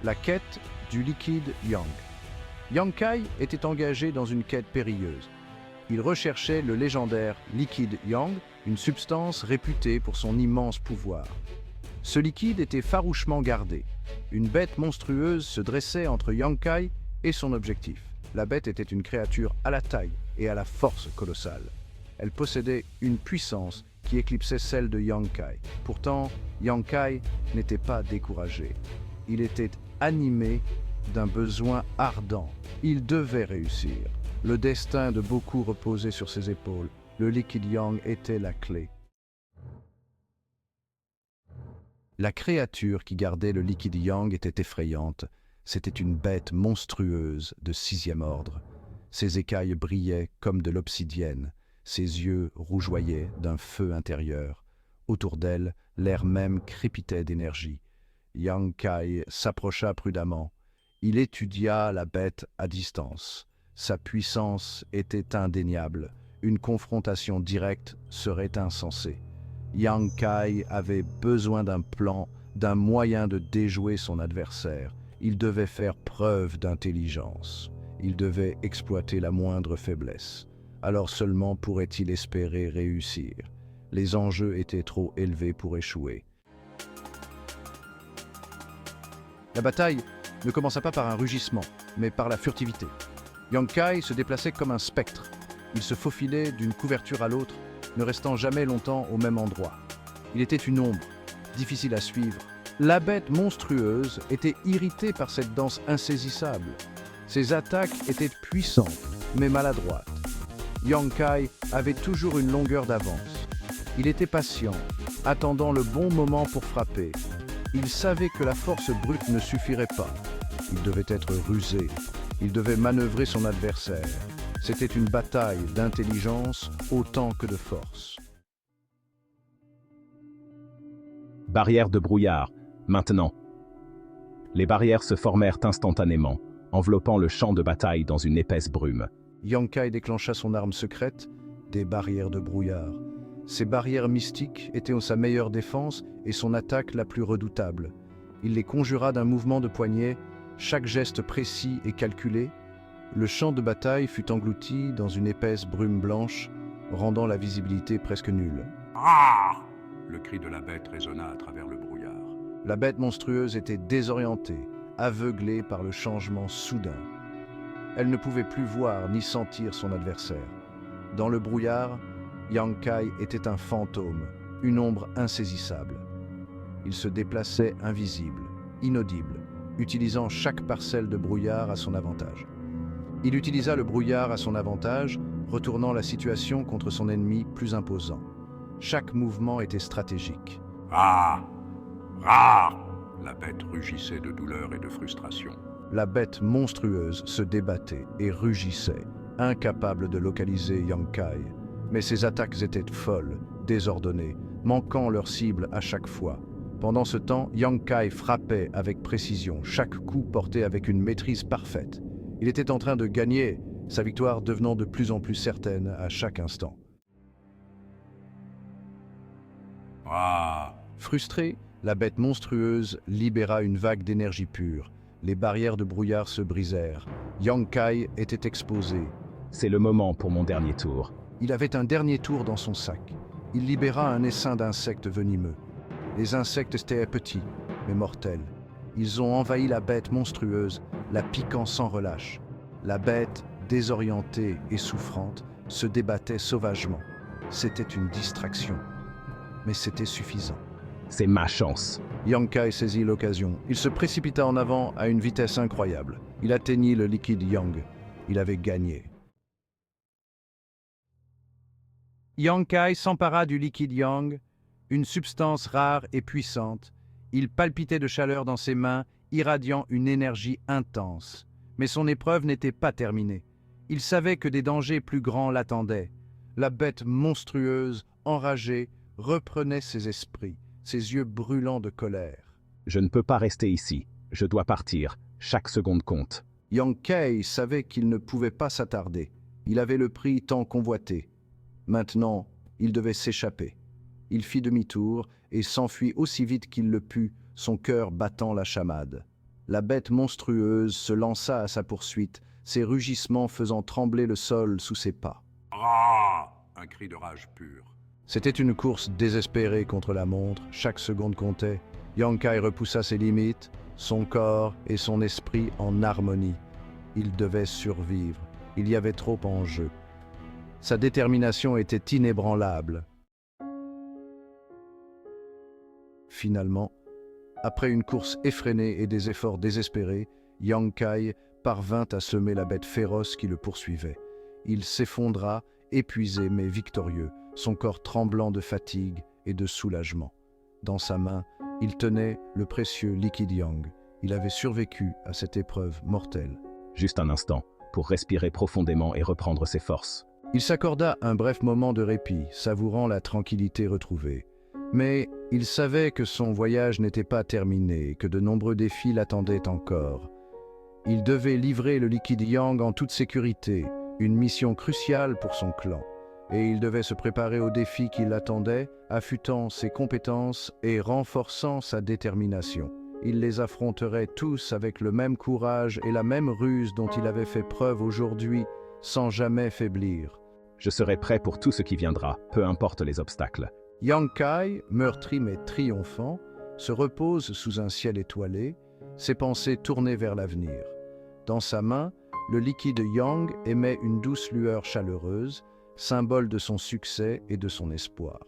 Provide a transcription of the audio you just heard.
La quête du liquide Yang. Yang Kai était engagé dans une quête périlleuse. Il recherchait le légendaire liquide Yang, une substance réputée pour son immense pouvoir. Ce liquide était farouchement gardé. Une bête monstrueuse se dressait entre Yang Kai et son objectif. La bête était une créature à la taille et à la force colossale. Elle possédait une puissance qui éclipsait celle de Yang Kai. Pourtant, Yang Kai n'était pas découragé. Il était animé d'un besoin ardent. Il devait réussir. Le destin de beaucoup reposait sur ses épaules. Le liquide Yang était la clé. La créature qui gardait le liquide Yang était effrayante. C'était une bête monstrueuse de 6e ordre. Ses écailles brillaient comme de l'obsidienne. Ses yeux rougeoyaient d'un feu intérieur. Autour d'elle, l'air même crépitait d'énergie. Yang Kai s'approcha prudemment. Il étudia la bête à distance. Sa puissance était indéniable. Une confrontation directe serait insensée. Yang Kai avait besoin d'un plan, d'un moyen de déjouer son adversaire. Il devait faire preuve d'intelligence. Il devait exploiter la moindre faiblesse. Alors seulement pourrait-il espérer réussir. Les enjeux étaient trop élevés pour échouer. La bataille ne commença pas par un rugissement, mais par la furtivité. Yang Kai se déplaçait comme un spectre. Il se faufilait d'une couverture à l'autre, ne restant jamais longtemps au même endroit. Il était une ombre, difficile à suivre. La bête monstrueuse était irritée par cette danse insaisissable. Ses attaques étaient puissantes, mais maladroites. Yang Kai avait toujours une longueur d'avance. Il était patient, attendant le bon moment pour frapper. Il savait que la force brute ne suffirait pas. Il devait être rusé. Il devait manœuvrer son adversaire. C'était une bataille d'intelligence autant que de force. Barrière de brouillard, maintenant. Les barrières se formèrent instantanément, enveloppant le champ de bataille dans une épaisse brume. Yang Kai déclencha son arme secrète, des barrières de brouillard. Ces barrières mystiques étaient sa meilleure défense et son attaque la plus redoutable. Il les conjura d'un mouvement de poignet, chaque geste précis et calculé. Le champ de bataille fut englouti dans une épaisse brume blanche, rendant la visibilité presque nulle. Ah! Le cri de la bête résonna à travers le brouillard. La bête monstrueuse était désorientée, aveuglée par le changement soudain. Elle ne pouvait plus voir ni sentir son adversaire. Dans le brouillard, Yang Kai était un fantôme, une ombre insaisissable. Il se déplaçait invisible, inaudible, utilisant chaque parcelle de brouillard à son avantage. Il utilisa le brouillard à son avantage, retournant la situation contre son ennemi plus imposant. Chaque mouvement était stratégique. Ah! Ah! La bête rugissait de douleur et de frustration. La bête monstrueuse se débattait et rugissait, incapable de localiser Yang Kai. Mais ses attaques étaient folles, désordonnées, manquant leur cible à chaque fois. Pendant ce temps, Yang Kai frappait avec précision, chaque coup porté avec une maîtrise parfaite. Il était en train de gagner, sa victoire devenant de plus en plus certaine à chaque instant. Ah! Frustrée, la bête monstrueuse libéra une vague d'énergie pure. Les barrières de brouillard se brisèrent. Yang Kai était exposé. C'est le moment pour mon dernier tour. Il avait un dernier tour dans son sac. Il libéra un essaim d'insectes venimeux. Les insectes étaient petits, mais mortels. Ils ont envahi la bête monstrueuse, la piquant sans relâche. La bête, désorientée et souffrante, se débattait sauvagement. C'était une distraction, mais c'était suffisant. C'est ma chance. Yang Kai saisit l'occasion. Il se précipita en avant à une vitesse incroyable. Il atteignit le liquide Yang. Il avait gagné. Yang Kai s'empara du liquide Yang, une substance rare et puissante. Il palpitait de chaleur dans ses mains, irradiant une énergie intense. Mais son épreuve n'était pas terminée. Il savait que des dangers plus grands l'attendaient. La bête monstrueuse, enragée, reprenait ses esprits, ses yeux brûlants de colère. Je ne peux pas rester ici. Je dois partir. Chaque seconde compte. Yang Kai savait qu'il ne pouvait pas s'attarder. Il avait le prix tant convoité. Maintenant, il devait s'échapper. Il fit demi-tour et s'enfuit aussi vite qu'il le put, son cœur battant la chamade. la bête monstrueuse se lança à sa poursuite, ses rugissements faisant trembler le sol sous ses pas. Rah! Un cri de rage pure. C'était une course désespérée contre la montre, chaque seconde comptait. Yang Kai repoussa ses limites, son corps et son esprit en harmonie. Il devait survivre, il y avait trop en jeu. Sa détermination était inébranlable. Finalement, après une course effrénée et des efforts désespérés, Yang Kai parvint à semer la bête féroce qui le poursuivait. Il s'effondra, épuisé mais victorieux, son corps tremblant de fatigue et de soulagement. Dans sa main, il tenait le précieux Liquid Yang. Il avait survécu à cette épreuve mortelle. Juste un instant, pour respirer profondément et reprendre ses forces. Il s'accorda un bref moment de répit, savourant la tranquillité retrouvée. Mais il savait que son voyage n'était pas terminé et que de nombreux défis l'attendaient encore. Il devait livrer le Liquid Yang en toute sécurité, une mission cruciale pour son clan. Et il devait se préparer aux défis qui l'attendaient, affûtant ses compétences et renforçant sa détermination. Il les affronterait tous avec le même courage et la même ruse dont il avait fait preuve aujourd'hui, sans jamais faiblir. Je serai prêt pour tout ce qui viendra, peu importe les obstacles. Yang Kai, meurtri mais triomphant, se repose sous un ciel étoilé, ses pensées tournées vers l'avenir. Dans sa main, le liquide Yang émet une douce lueur chaleureuse, symbole de son succès et de son espoir.